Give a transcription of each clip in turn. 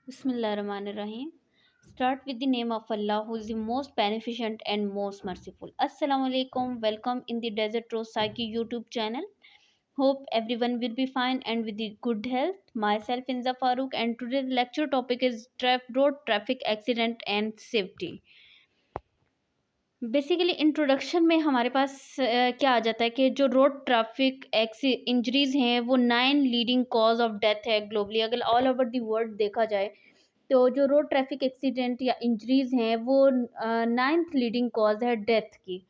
Bismillahirrahmanirrahim. Start with the name of Allah, who is the most beneficent and most merciful. Assalamu alaikum. Welcome in the Desert Rose Psyche YouTube channel. Hope everyone will be fine and with the good health. Myself Inza Farooq, and today's lecture topic is road traffic accident and safety. Basically introduction में हमारे पास क्या आ जाता है कि जो road traffic injuries हैं वो 9 leading cause of death है ग्लोबली। अगर ऑल ओवर द वर्ल्ड देखा जाए तो जो रोड ट्रैफिक एक्सीडेंट या इंजरीज हैं वो 9th लीडिंग कॉज है डेथ की।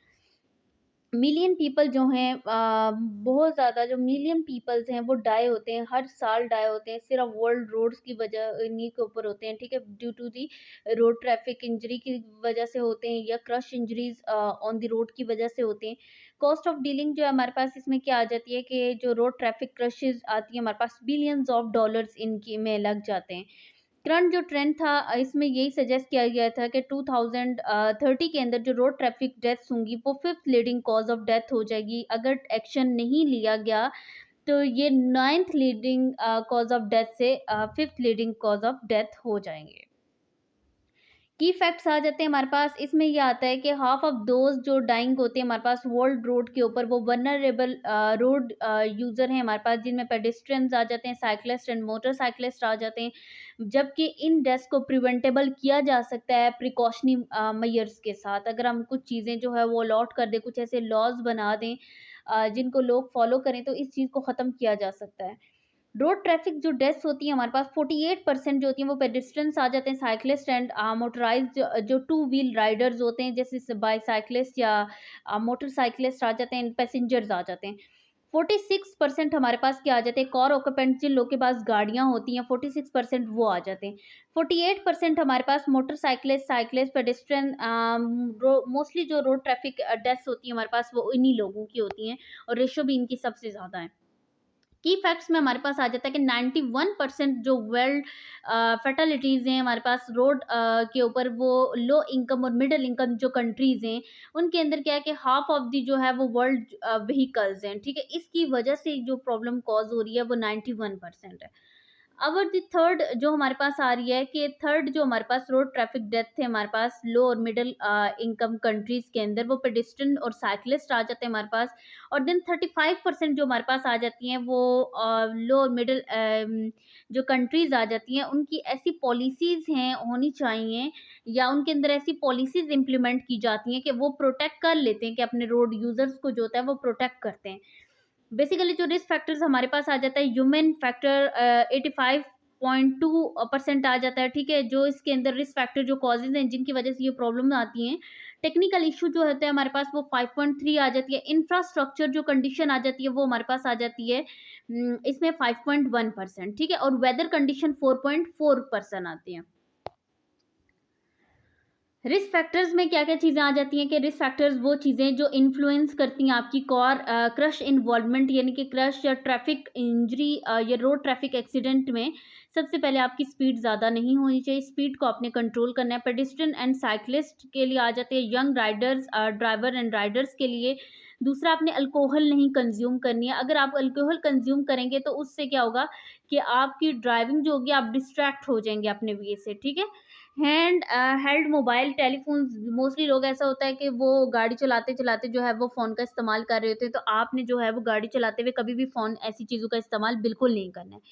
मिलियन पीपल जो हैं बहुत ज़्यादा जो मिलियन पीपल्स हैं वो डाई होते हैं, हर साल डाई होते हैं, सिर्फ वर्ल्ड रोड्स की वजह इन्हीं के ऊपर होते हैं, ठीक है, due to the road traffic injury की वजह से होते हैं या crush injuries on the road की वजह से होते हैं। कॉस्ट ऑफ डीलिंग जो है हमारे पास इसमें क्या आ जाती है कि जो रोड ट्रैफिक क्रशेज आती है हमारे पास बिलियंस ऑफ डॉलर्स इनकी में लग जाते हैं। करंट जो ट्रेंड था इसमें यही सजेस्ट किया गया था कि 2030 के अंदर जो रोड ट्रैफिक डेथ्स होंगी वो 5th leading cause of death हो जाएगी। अगर एक्शन नहीं लिया गया तो ये 9th leading cause of death से 5th leading cause of death हो जाएंगे। की फैक्ट्स आ जाते हैं हमारे पास। इसमें ये आता है कि हाफ ऑफ दोज जो डाइंग होते हैं हमारे पास वर्ल्ड रोड के ऊपर वो वनरेबल रोड यूज़र हैं हमारे पास, जिनमें पेडेस्ट्रियंस आ जाते हैं, साइकिलिस्ट एंड मोटरसाइकिलिस्ट आ जाते हैं। जबकि इन डेथ्स को प्रिवेंटेबल किया जा सकता है प्रिकॉशनी मेजर्स के साथ। अगर हम कुछ चीज़ें जो है वो अलॉट कर दें, कुछ ऐसे लॉज बना दें जिनको लोग फॉलो करें, तो इस चीज़ को ख़त्म किया जा सकता है। रोड ट्रैफिक जो डेथ्स होती है हमारे पास 48% जो होती हैं वो पेडेस्ट्रियंस आ जाते हैं, साइकिलिस्ट एंड मोटराइज्ड जो टू व्हील राइडर्स होते हैं जैसे बाईसाइकिलिस्ट या मोटरसाइकिलिस्ट आ जाते हैं, पैसेंजर्स आ जाते हैं। 46% हमारे पास क्या आ जाते हैं, कार ऑक्यूपेंट्स जिन लोगों के पास गाड़ियां होती हैं 46% वो आ जाते हैं। 48% हमारे पास मोटरसाइकिलिस्ट, साइकिलिस्ट, पेडेस्ट्रियन, मोस्टली जो रोड ट्रैफिक डेथ्स होती हैं हमारे पास वो इन्हीं लोगों की होती हैं और रेशो भी इनकी सबसे ज़्यादा है। की फैक्ट्स में हमारे पास आ जाता है कि 91% जो वर्ल्ड फर्टिलिटीज़ हैं हमारे पास रोड के ऊपर वो लो इनकम और मिडिल इनकम जो कंट्रीज़ हैं उनके अंदर क्या है कि हाफ ऑफ दी जो है वो वर्ल्ड व्हीकल्स हैं, ठीक है। इसकी वजह से जो प्रॉब्लम कॉज हो रही है वो 91% है। अब दी थर्ड जो हमारे पास आ रही है कि थर्ड जो हमारे पास रोड ट्रैफिक डेथ थे हमारे पास लो और मिडिल इनकम कंट्रीज के अंदर वो पेडिस्ट्रियन और साइकिलिस्ट आ जाते हैं हमारे पास। और देन 35% जो हमारे पास आ जाती हैं वो लो और मिडिल जो कंट्रीज आ जाती हैं उनकी ऐसी पॉलिसीज हैं होनी चाहिए या उनके अंदर ऐसी पॉलिसीज इम्प्लीमेंट की जाती हैं कि वो प्रोटेक्ट कर लेते हैं कि अपने रोड यूजर्स को जो होता है वो प्रोटेक्ट करते हैं। बेसिकली जो रिस्क फैक्टर्स हमारे पास आ जाता है ह्यूमन फैक्टर 85.2% आ जाता है, ठीक है। जो इसके अंदर रिस्क फैक्टर जो कॉजेज हैं जिनकी वजह से ये प्रॉब्लम आती हैं, टेक्निकल इशू जो होता है हमारे पास वो 5.3 आ जाती है। इंफ्रास्ट्रक्चर जो कंडीशन आ जाती है वो हमारे पास आ जाती है इसमें 5.1%, ठीक है। और वेदर कंडीशन 4.4% आती है। रिस्क फैक्टर्स में क्या क्या चीज़ें आ जाती हैं कि रिस्क फैक्टर्स वो चीज़ें जो इन्फ्लुएंस करती हैं आपकी कार क्रश इन्वॉल्वमेंट यानी कि क्रश या ट्रैफिक इंजरी या रोड ट्रैफिक एक्सीडेंट में सबसे पहले आपकी स्पीड ज़्यादा नहीं होनी चाहिए, स्पीड को आपने कंट्रोल करना है। पेडिस्ट्रियन एंड साइकिलिस्ट के लिए आ जाते हैं, young Riders driver and Riders के लिए। दूसरा, आपने अल्कोहल नहीं कंज्यूम करनी है। अगर आप अल्कोहल कंज्यूम करेंगे तो उससे क्या होगा कि आपकी ड्राइविंग जो होगी आप डिस्ट्रैक्ट हो जाएंगे अपने वे से, ठीक है। Hand held mobile telephone, mostly लोग ऐसा होता है कि वो गाड़ी चलाते चलाते जो है वो फ़ोन का इस्तेमाल कर रहे होते हैं, तो आपने जो है वो गाड़ी चलाते हुए कभी भी फ़ोन ऐसी चीज़ों का इस्तेमाल बिल्कुल नहीं करना है।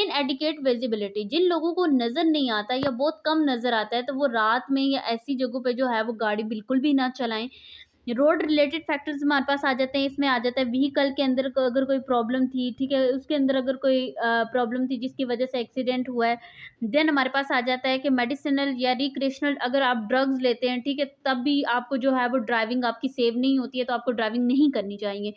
इन एडिकेट विजिबिलिटी, जिन लोगों को नज़र नहीं आता या बहुत कम नज़र आता है तो वो रात में या ऐसी जगहों पे जो है वो गाड़ी बिल्कुल भी ना चलाएं। रोड रिलेटेड फैक्टर्स हमारे पास आ जाते हैं। इसमें आ जाता है व्हीकल के अंदर अगर कोई प्रॉब्लम थी, ठीक है, उसके अंदर अगर कोई प्रॉब्लम थी जिसकी वजह से एक्सीडेंट हुआ है। देन हमारे पास आ जाता है कि मेडिसिनल या रिक्रिएशनल अगर आप ड्रग्स लेते हैं, ठीक है, तब भी आपको जो है वो ड्राइविंग आपकी सेव नहीं होती है, तो आपको ड्राइविंग नहीं करनी चाहिए।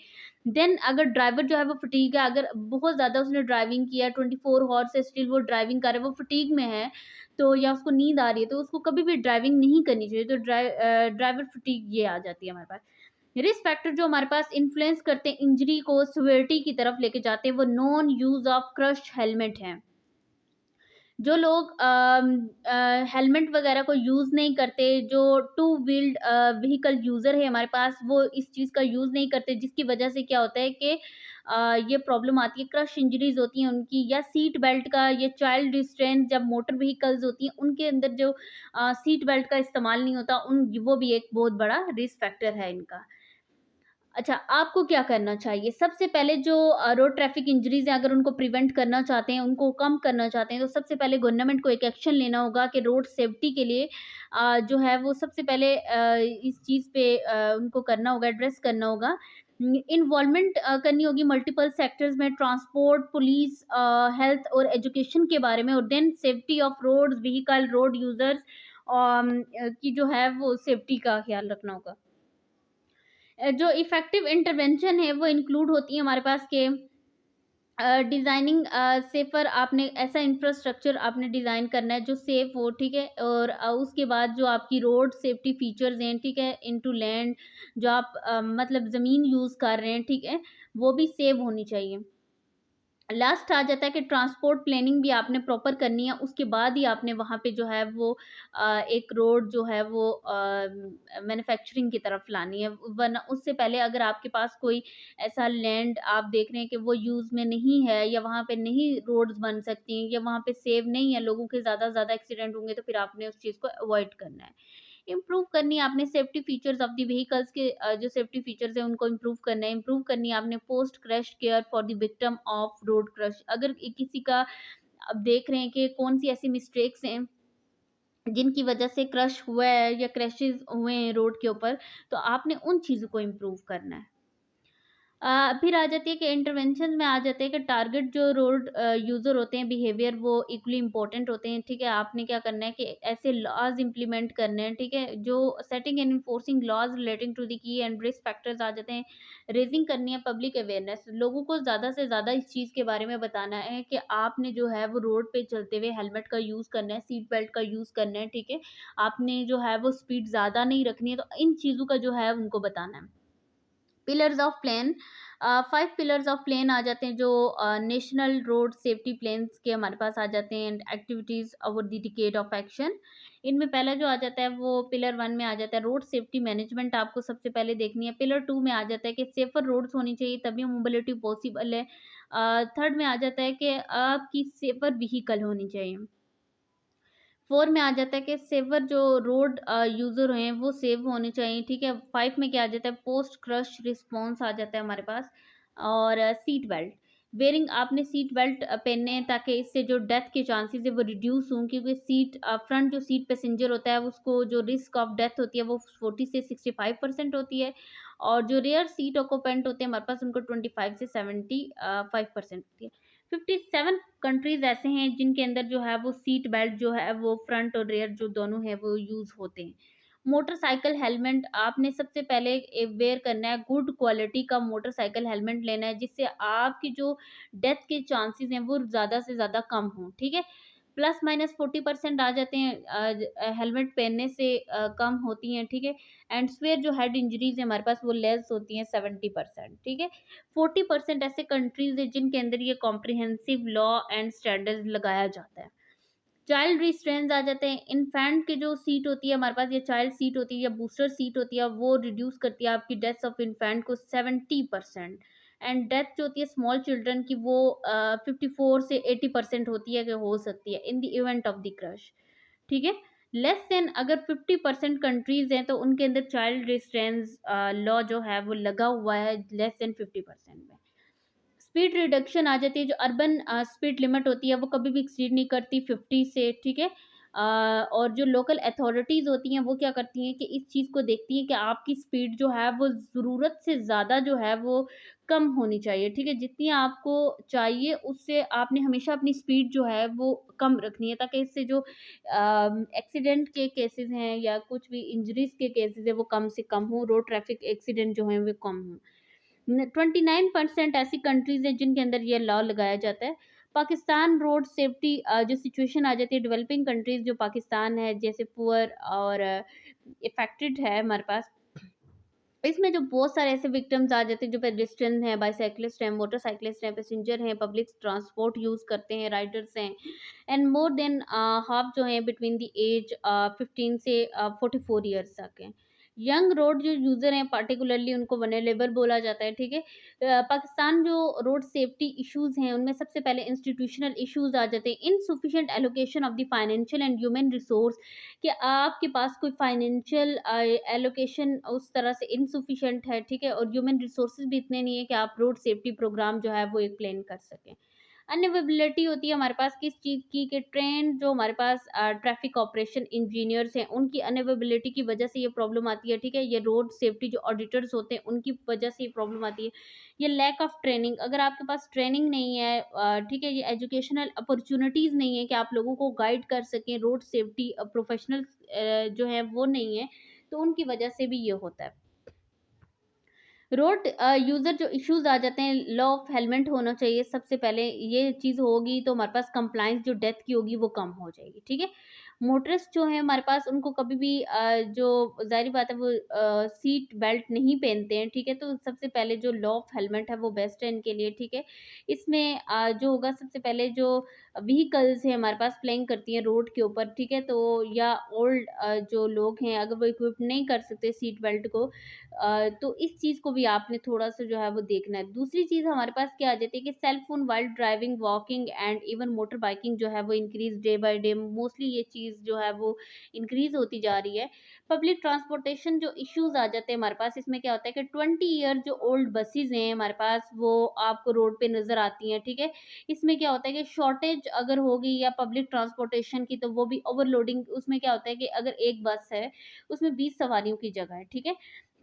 देन अगर ड्राइवर जो है वो फटीग है, अगर बहुत ज़्यादा उसने ड्राइविंग किया 24 हॉर्स से स्टिल वो ड्राइविंग कर रहा है, वो फटीग में है तो या उसको नींद आ रही है तो उसको कभी भी ड्राइविंग नहीं करनी चाहिए। तो ड्राइवर फटीग ये आ जाती है हमारे पास। रिस्क फैक्टर जो हमारे पास इन्फ्लुएंस करते हैं इंजरी को सिवियरिटी की तरफ लेके जाते हैं वो non use of crush helmet है। जो लोग हेलमेट वगैरह को यूज़ नहीं करते, जो टू व्हील्ड व्हीकल यूज़र है हमारे पास, वो इस चीज़ का यूज़ नहीं करते, जिसकी वजह से क्या होता है कि ये प्रॉब्लम आती है, क्रश इंजरीज़ होती हैं उनकी, या सीट बेल्ट का, या चाइल्ड रिस्ट्रेंट जब मोटर व्हीकल्स होती हैं, उनके अंदर जो सीट बेल्ट का इस्तेमाल नहीं होता, वो भी एक बहुत बड़ा रिस्क फैक्टर है इनका। अच्छा, आपको क्या करना चाहिए? सबसे पहले जो रोड ट्रैफिक इंजरीज़ हैं, अगर उनको प्रिवेंट करना चाहते हैं, उनको कम करना चाहते हैं, तो सबसे पहले गवर्नमेंट को एक एक्शन लेना होगा कि रोड सेफ्टी के लिए जो है वो सबसे पहले इस चीज़ पे उनको करना होगा, एड्रेस करना होगा। इन्वॉल्वमेंट करनी होगी मल्टीपल सेक्टर्स में, ट्रांसपोर्ट, पुलिस, हेल्थ और एजुकेशन के बारे में, और then safety of roads, vehicle, road users की जो है वो सेफ्टी का ख़्याल रखना होगा। जो इफ़ेक्टिव इंटरवेंशन है वो इंक्लूड होती है हमारे पास के डिज़ाइनिंग सेफ़र, आपने ऐसा इंफ्रास्ट्रक्चर आपने डिज़ाइन करना है जो सेफ़ हो, ठीक है? और उसके बाद जो आपकी रोड सेफ्टी फीचर्स हैं, ठीक है? इनटू लैंड, जो आप मतलब ज़मीन यूज़ कर रहे हैं, ठीक है? वो भी सेव होनी चाहिए। लास्ट आ जाता है कि ट्रांसपोर्ट प्लानिंग भी आपने प्रॉपर करनी है, उसके बाद ही आपने वहाँ पे जो है वो एक रोड जो है वो मैन्युफैक्चरिंग की तरफ लानी है। वरना उससे पहले अगर आपके पास कोई ऐसा लैंड आप देख रहे हैं कि वो यूज़ में नहीं है, या वहाँ पे नहीं रोड्स बन सकती हैं, या वहाँ पे सेफ नहीं है, लोगों के ज़्यादा से ज़्यादा एक्सीडेंट होंगे, तो फिर आपने उस चीज़ को अवॉइड करना है। इम्प्रूव करनी है आपने safety features of the vehicles के, जो सेफ्टी फीचर्स हैं उनको इम्प्रूव करना है। इम्प्रूव करनी है आपने post crash care for the victim of road crush. अगर किसी का अब देख रहे हैं कि कौन सी ऐसी मिस्टेक्स हैं जिनकी वजह से क्रश हुआ है या क्रैशेस हुए हैं रोड के ऊपर, तो आपने उन चीज़ों को इम्प्रूव करना है। फिर आ जाती है कि इंटरवेंशन में आ जाते हैं कि टारगेट जो रोड यूज़र होते हैं, बिहेवियर वो इक्वली इम्पोर्टेंट होते हैं, ठीक है? आपने क्या करना है कि ऐसे लॉज़ इम्प्लीमेंट करने हैं, ठीक है? जो setting and enforcing laws relating to the key and risk factors आ जाते हैं। रेज़िंग करनी है पब्लिक अवेयरनेस, लोगों को ज़्यादा से ज़्यादा इस चीज़ के बारे में बताना है कि आपने जो है वो रोड पे चलते हुए हेलमेट का यूज़ करना है, सीट बेल्ट का यूज़ करना है, ठीक है? आपने जो है वो स्पीड ज़्यादा नहीं रखनी है, तो इन चीज़ों का जो है उनको बताना है। Pillars of plan, 5 pillars of plan आ जाते हैं जो नेशनल रोड सेफ्टी प्लान्स के हमारे पास आ जाते हैं, and activities over the decade of action. इनमें पहला जो आ जाता है वो पिलर 1 में आ जाता है रोड सेफ्टी मैनेजमेंट, आपको सबसे पहले देखनी है। पिलर 2 में आ जाता है कि सेफर रोड्स होनी चाहिए, तभी मोबिलिटी पॉसिबल है। थर्ड में आ जाता है कि आपकी सेफर व्हीकल होनी चाहिए। 4 में आ जाता है कि सेवर जो रोड यूज़र हैं वो सेव होने चाहिए, ठीक है? 5 में क्या आ जाता है, पोस्ट क्रश रिस्पॉन्स आ जाता है हमारे पास, और सीट बेल्ट। वेयरिंग, आपने सीट बेल्ट पहनने हैं ताकि इससे जो डेथ के चांसेस है वो रिड्यूस हों, क्योंकि फ्रंट जो सीट पैसेंजर होता है उसको जो रिस्क ऑफ डेथ होती है वो 40 से 65% होती है, और जो रेयर सीट ऑक्यूपेंट होते हैं हमारे पास उनको 25 से 75% होती है। 57 कंट्रीज़ ऐसे हैं जिनके अंदर जो है वो सीट बेल्ट जो है वो फ्रंट और रेयर जो दोनों है वो यूज़ होते हैं। मोटरसाइकिल हेलमेट, आपने सबसे पहले वेयर करना है, गुड क्वालिटी का मोटरसाइकिल हेलमेट लेना है, जिससे आपकी जो डेथ के चांसेस हैं वो ज़्यादा से ज़्यादा कम हों, ठीक है? प्लस माइनस 40% आ जाते हैं हेलमेट पहनने से कम होती हैं, ठीक है? एंड स्वेयर जो हेड इंजरीज़ है हमारे पास वो लेस होती हैं 70%, ठीक है? 40% ऐसे कंट्रीज़ हैं जिनके अंदर ये कॉम्प्रिहेंसिव लॉ एंड स्टैंडर्ड्स लगाया जाता है। चाइल्ड रिस्ट्रेंट्स आ जाते हैं, इन्फेंट की जो सीट होती है हमारे पास, या चाइल्ड सीट होती है या बूस्टर सीट होती है, वो रिड्यूस करती है आपकी डेथ्स ऑफ इन्फेंट को 70%, एंड डेथ जो होती है स्मॉल चिल्ड्रन की वो 54 से 80% होती है कि हो सकती है in the event of the crush, ठीक है? लेस देन अगर 50% कंट्रीज़ हैं तो उनके अंदर चाइल्ड रिस्ट्रेंट्स लॉ जो है वो लगा हुआ है लेस देन 50% में। स्पीड रिडक्शन आ जाती है, जो अर्बन स्पीड लिमिट होती है वो कभी भी एक्सीड नहीं करती 50 से, ठीक है? और जो लोकल अथॉरिटीज़ होती हैं वो क्या करती हैं कि इस चीज़ को देखती हैं कि आपकी स्पीड जो है वो ज़रूरत से ज़्यादा जो है वो कम होनी चाहिए, ठीक है? जितनी आपको चाहिए उससे आपने हमेशा अपनी स्पीड जो है वो कम रखनी है, ताकि इससे जो एक्सीडेंट के केसेज़ हैं या कुछ भी इंजरीज़ के केसेज़ हैं वो कम से कम हों, रोड ट्रैफिक एक्सीडेंट जो हैं वो कम हों। 29% ऐसी कंट्रीज़ हैं जिनके अंदर ये लॉ लगाया जाता है। पाकिस्तान रोड सेफ्टी जो सिचुएशन आ जाती है, डेवलपिंग कंट्रीज़ जो पाकिस्तान है, जैसे पुअर और इफ़ेक्टेड है हमारे पास, इसमें जो बहुत सारे ऐसे विक्टिम्स आ जाते हैं जो पेडेस्ट्रियन हैं, बाईसाइकिलिस्ट हैं, मोटरसाइकिलिस्ट हैं, पैसेंजर हैं, पब्लिक ट्रांसपोर्ट यूज़ करते हैं, राइडर्स हैं, एंड मोर देन हाफ जो है बिटवीन द एज 15 से 44 ईयर्स तक हैं। यंग रोड जो यूज़र हैं पार्टिकुलरली उनको वनरेबल बोला जाता है, ठीक है। पाकिस्तान जो रोड सेफ्टी इश्यूज़ हैं उनमें सबसे पहले इंस्टीट्यूशनल इश्यूज़ आ जाते हैं, insufficient allocation of the financial and human resource, कि आपके पास कोई फाइनेंशियल एलोकेशन उस तरह से इनसफिशिएंट है, ठीक है, और ह्यूमन रिसोर्सेज भी इतने नहीं है कि आप रोड सेफ्टी प्रोग्राम जो है वो एक प्लान कर सकें। अनअवेलेबिलिटी होती है हमारे पास किस चीज़ की, कि ट्रेन जो हमारे पास ट्रैफिक ऑपरेशन इंजीनियर्स हैं उनकी अनअवेलेबिलिटी की वजह से ये प्रॉब्लम आती है, ठीक है। ये रोड सेफ्टी जो ऑडिटर्स होते हैं उनकी वजह से ये प्रॉब्लम आती है। ये लैक ऑफ ट्रेनिंग, अगर आपके पास ट्रेनिंग नहीं है, ठीक है, ये एजुकेशनल अपॉर्चुनिटीज़ नहीं है कि आप लोगों को गाइड कर सकें, रोड सेफ्टी प्रोफेशनल्स जो है वो नहीं है, तो उनकी वजह से भी ये होता है। रोड यूज़र जो इश्यूज़ आ जाते हैं, लॉ ऑफ हेलमेट होना चाहिए सबसे पहले, ये चीज़ होगी तो हमारे पास कंप्लाइंस जो डेथ की होगी वो कम हो जाएगी, ठीक है। मोटरिस्ट जो है हमारे पास उनको कभी भी जो ज़ाहिर बात है वो सीट बेल्ट नहीं पहनते हैं, ठीक है, तो सबसे पहले जो लॉ ऑफ हेलमेट है वो बेस्ट है इनके लिए, ठीक है। इसमें जो होगा सबसे पहले जो व्हीकल्स हैं हमारे पास फ्लाइंग करती हैं रोड के ऊपर, ठीक है, तो या ओल्ड जो लोग हैं अगर वो इक्विप नहीं कर सकते सीट बेल्ट को, तो इस चीज़ को भी आपने थोड़ा-सा जो है वो देखना है। दूसरी चीज़ हमारे पास क्या आ जाती है कि cell phone while driving, walking and even motor biking जो है वो increase day by day, mostly ये चीज़ जो है वो इंक्रीज़ होती जा रही है। पब्लिक ट्रांसपोर्टेशन जो इश्यूज़ आ जाते हैं हमारे पास, इसमें क्या होता है कि 20 ईयर जो ओल्ड बसेज़ हैं हमारे पास वो आपको रोड पे नज़र आती हैं, ठीक है। इसमें क्या होता है कि शॉर्टेज अगर होगी या पब्लिक ट्रांसपोर्टेशन की तो वो भी ओवरलोडिंग, उसमें क्या होता है कि अगर एक बस है उसमें 20 सवारियों की जगह है, ठीक है।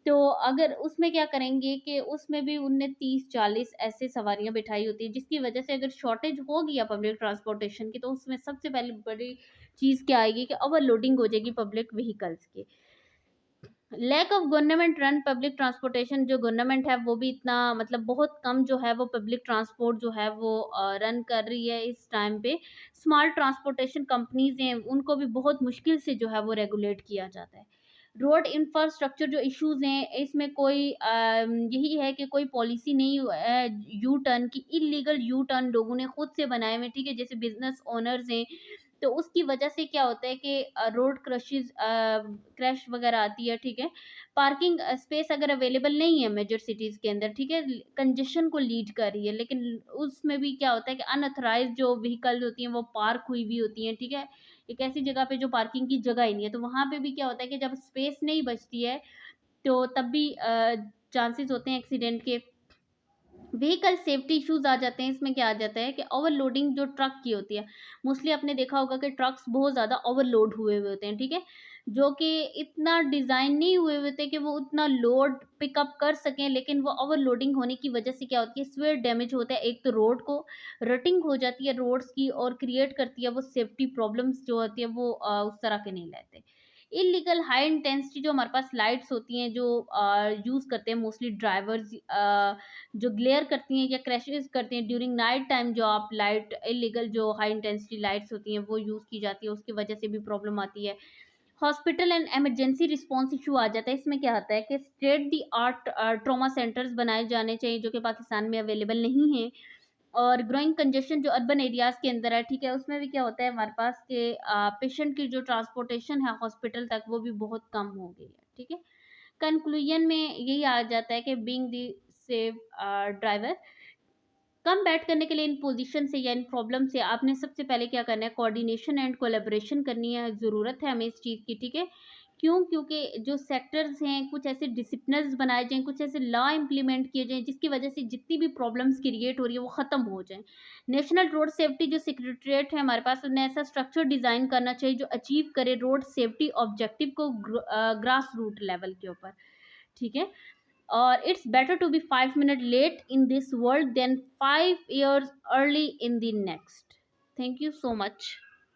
तो अगर उसमें क्या करेंगे कि उसमें भी उनने 30-40 ऐसे सवारियाँ बिठाई होती हैं, जिसकी वजह से अगर शॉर्टेज होगी या पब्लिक ट्रांसपोर्टेशन की, तो उसमें सबसे पहले बड़ी चीज़ क्या आएगी कि ओवरलोडिंग हो जाएगी पब्लिक व्हीकल्स की। Lack of government run public transportation, जो गवर्नमेंट है वो भी इतना मतलब बहुत कम जो है वो पब्लिक ट्रांसपोर्ट जो है वो रन कर रही है इस टाइम पे। स्मॉल ट्रांसपोर्टेशन कंपनीज हैं उनको भी बहुत मुश्किल से जो है वो रेगुलेट किया जाता है। रोड इंफ्रास्ट्रक्चर जो इश्यूज हैं इसमें कोई यही है कि कोई पॉलिसी नहीं है यू टर्न की, इलीगल यू टर्न लोगों ने खुद से बनाए हुए, ठीक है, जैसे बिजनेस ओनर्स हैं, तो उसकी वजह से क्या होता है कि रोड क्रशेज़ क्रैश वगैरह आती है, ठीक है। पार्किंग स्पेस अगर अवेलेबल नहीं है मेजर सिटीज़ के अंदर, ठीक है, कंजेशन को लीड कर रही है, लेकिन उसमें भी क्या होता है कि अनऑथराइज्ड जो व्हीकल होती हैं वो पार्क हुई हुई होती हैं, ठीक है। एक ऐसी जगह पे जो पार्किंग की जगह ही नहीं है, तो वहाँ पे भी क्या होता है कि जब स्पेस नहीं बचती है, तो तब भी चांसेस होते हैं एक्सीडेंट के। व्हीकल सेफ्टी इश्यूज आ जाते हैं, इसमें क्या आ जाता है कि ओवरलोडिंग जो ट्रक की होती है, मोस्टली आपने देखा होगा कि ट्रक्स बहुत ज़्यादा ओवरलोड हुए हुए होते हैं, ठीक है, जो कि इतना डिज़ाइन नहीं हुए हुए होते कि वो उतना लोड पिकअप कर सकें, लेकिन वो ओवरलोडिंग होने की वजह से क्या होती है, स्वेयर डैमेज होता है, एक तो रोड को रटिंग हो जाती है रोड्स की, और क्रिएट करती है वो सेफ्टी प्रॉब्लम्स जो होती है वो उस तरह के नहीं रहते। इलीगल हाई इंटेंसिटी जो हमारे पास लाइट्स होती हैं जो यूज़ करते हैं मोस्टली ड्राइवर्स, जो ग्लेयर करती हैं या क्रैशेस करती हैं ड्यूरिंग नाइट टाइम, जो आप लाइट इलीगल जो हाई इंटेंसिटी लाइट्स होती हैं वो यूज़ की जाती है, उसकी वजह से भी प्रॉब्लम आती है। Hospital and emergency response issue आ जाता है, इसमें क्या होता है कि state the art trauma centres बनाए जाने चाहिए जो कि पाकिस्तान में अवेलेबल नहीं है। और ग्रोइंग कंजेशन जो अर्बन एरियाज़ के अंदर है, ठीक है, उसमें भी क्या होता है हमारे पास के पेशेंट की जो ट्रांसपोर्टेशन है हॉस्पिटल तक वो भी बहुत कम हो गई है, ठीक है। कंक्लूजन में यही आ जाता है कि बीइंग द सेफ ड्राइवर, कम बैठ करने के लिए इन पोजीशन से या इन प्रॉब्लम से आपने सबसे पहले क्या करना है, कोऑर्डिनेशन एंड कोलैबोरेशन करनी है, ज़रूरत है हमें इस चीज़ की, ठीक है। क्यों? क्योंकि जो सेक्टर्स हैं कुछ ऐसे डिसिप्लिन्स बनाए जाएँ, कुछ ऐसे लॉ इम्प्लीमेंट किए जाएँ जिसकी वजह से जितनी भी प्रॉब्लम्स क्रिएट हो रही है वो ख़त्म हो जाएँ। नेशनल रोड सेफ्टी जो सेक्रेटेरिएट है हमारे पास, उन्हें ऐसा स्ट्रक्चर डिज़ाइन करना चाहिए जो अचीव करे रोड सेफ्टी ऑब्जेक्टिव को ग्रास रूट लेवल के ऊपर, ठीक है। or it's better to be 5 minutes late in this world than 5 years early in the next. Thank you so much.